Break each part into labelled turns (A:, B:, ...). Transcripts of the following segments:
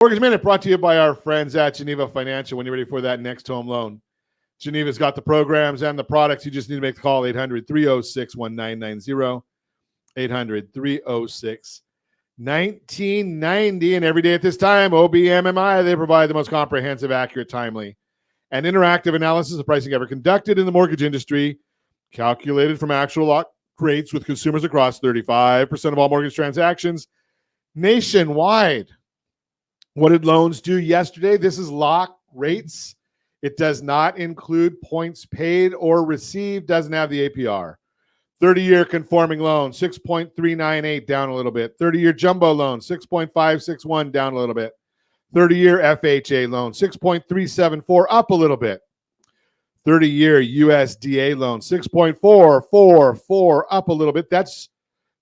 A: Mortgage Minute brought to you by our friends at Geneva Financial. When you're ready for that next home loan, Geneva's got the programs and the products. You just need to make the call, 800-306-1990, 800-306-1990. And every day at this time, OBMMI, they provide the most comprehensive, accurate, timely, and interactive analysis of pricing ever conducted in the mortgage industry, calculated from actual lock rates with consumers across 35% of all mortgage transactions nationwide. What did loans do yesterday? This is lock rates. It does not include points paid or received, doesn't have the APR. 30-year conforming loan, 6.398, down a little bit. 30-year jumbo loan, 6.561, down a little bit. 30-year FHA loan, 6.374, up a little bit. 30-year USDA loan, 6.444, up a little bit. That's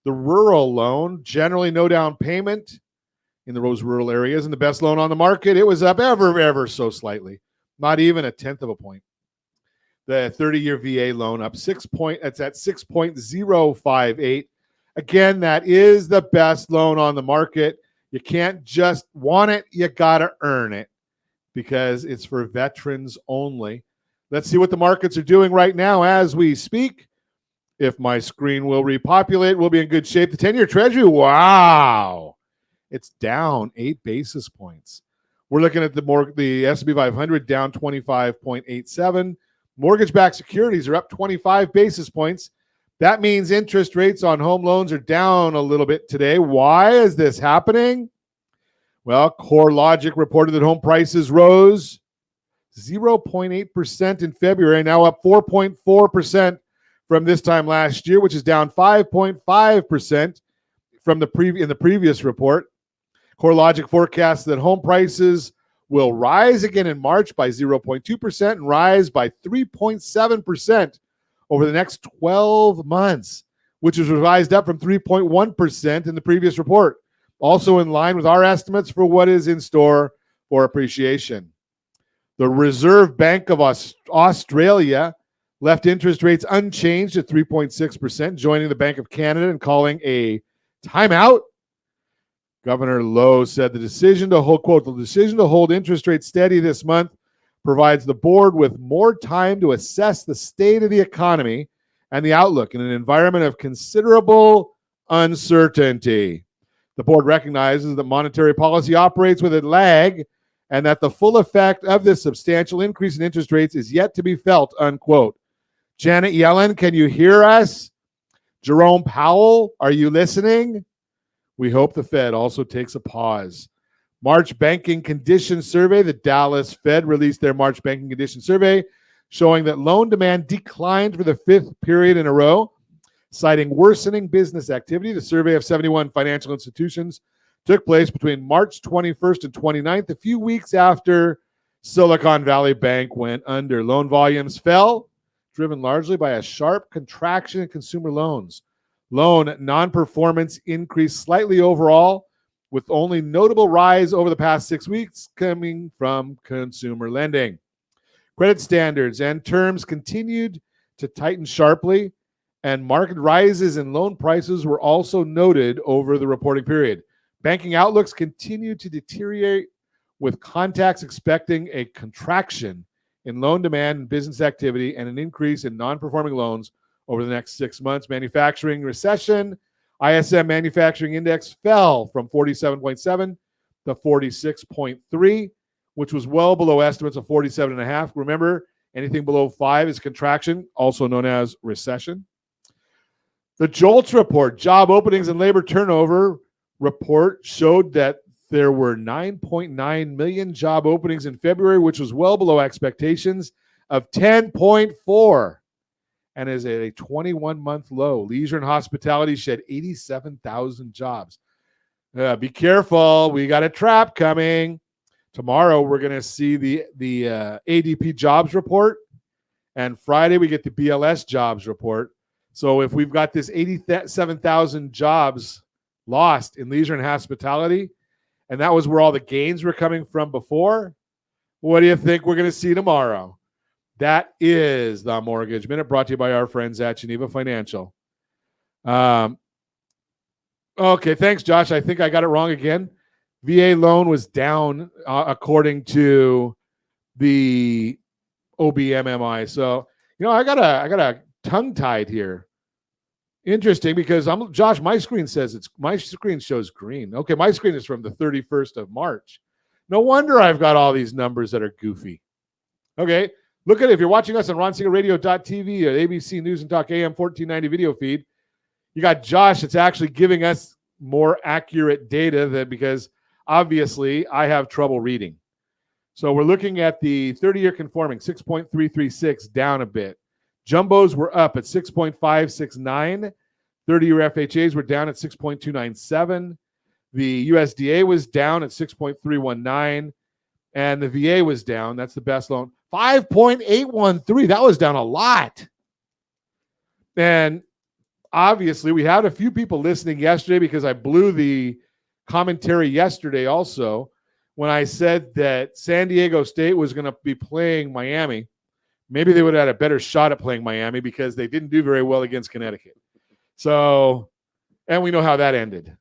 A: the rural loan, generally no down payment in those rural areas, and the best loan on the market, it was up ever so slightly, not even a tenth of a point. The 30-year VA loan up 6 point, it's at 6.058. Again, that is the best loan on the market. You can't just want it, you gotta earn it because it's for veterans only. Let's see what the markets are doing right now as we speak. If my screen will repopulate, we'll be in good shape. The 10-year Treasury, wow. It's down 8 basis points. We're looking at the S&P 500 down 25.87. Mortgage-backed securities are up 25 basis points. That means interest rates on home loans are down a little bit today. Why is this happening? Well, CoreLogic reported that home prices rose 0.8% in February, now up 4.4% from this time last year, which is down 5.5% from in the previous report. CoreLogic forecasts that home prices will rise again in March by 0.2% and rise by 3.7% over the next 12 months, which was revised up from 3.1% in the previous report. Also in line with our estimates for what is in store for appreciation. The Reserve Bank of Australia left interest rates unchanged at 3.6%, joining the Bank of Canada and calling a timeout. Governor Lowe said the decision to hold interest rates steady this month provides the board with more time to assess the state of the economy and the outlook in an environment of considerable uncertainty. The board recognizes that monetary policy operates with a lag and that the full effect of this substantial increase in interest rates is yet to be felt, unquote. Janet Yellen, can you hear us? Jerome Powell, are you listening? We hope the Fed also takes a pause. March Banking Condition Survey. The Dallas Fed released their March Banking Condition Survey, showing that loan demand declined for the 5th period in a row, citing worsening business activity. The survey of 71 financial institutions took place between March 21st and 29th, a few weeks after Silicon Valley Bank went under. Loan volumes fell, driven largely by a sharp contraction in consumer loans. Loan non-performance increased slightly overall, with only notable rise over the past 6 weeks coming from consumer lending. Credit standards and terms continued to tighten sharply, and market rises in loan prices were also noted over the reporting period. Banking outlooks continued to deteriorate, with contacts expecting a contraction in loan demand and business activity and an increase in non-performing loans over the next 6 months. Manufacturing recession. ISM Manufacturing Index fell from 47.7 to 46.3, which was well below estimates of 47.5. Remember, anything below 5 is contraction, also known as recession. The JOLTS report, Job Openings and Labor Turnover report, showed that there were 9.9 million job openings in February, which was well below expectations of 10.4. And is at a 21-month low. Leisure and hospitality shed 87,000 jobs. Be careful. We got a trap coming. Tomorrow, we're going to see the ADP jobs report. And Friday, we get the BLS jobs report. So if we've got this 87,000 jobs lost in leisure and hospitality, and that was where all the gains were coming from before, what do you think we're going to see tomorrow? That is the Mortgage Minute, brought to you by our friends at Geneva Financial. Okay, thanks, Josh. I think I got it wrong again. VA loan was down according to the OBMMI. So, I got a tongue tied here. Interesting, because Josh, my screen shows green. Okay, my screen is from the 31st of March. No wonder I've got all these numbers that are goofy. Okay, look at it. If you're watching us on ronsingerradio.tv at ABC News and Talk AM 1490 video feed, you got Josh that's actually giving us more accurate data because obviously I have trouble reading. So we're looking at the 30-year conforming, 6.336, down a bit. Jumbos were up at 6.569. 30-year FHAs were down at 6.297. The USDA was down at 6.319. And the VA was down. That's the best loan. 5.813. That was down a lot. And obviously, we had a few people listening yesterday because I blew the commentary yesterday also when I said that San Diego State was going to be playing Miami. Maybe they would have had a better shot at playing Miami because they didn't do very well against Connecticut. So, and we know how that ended.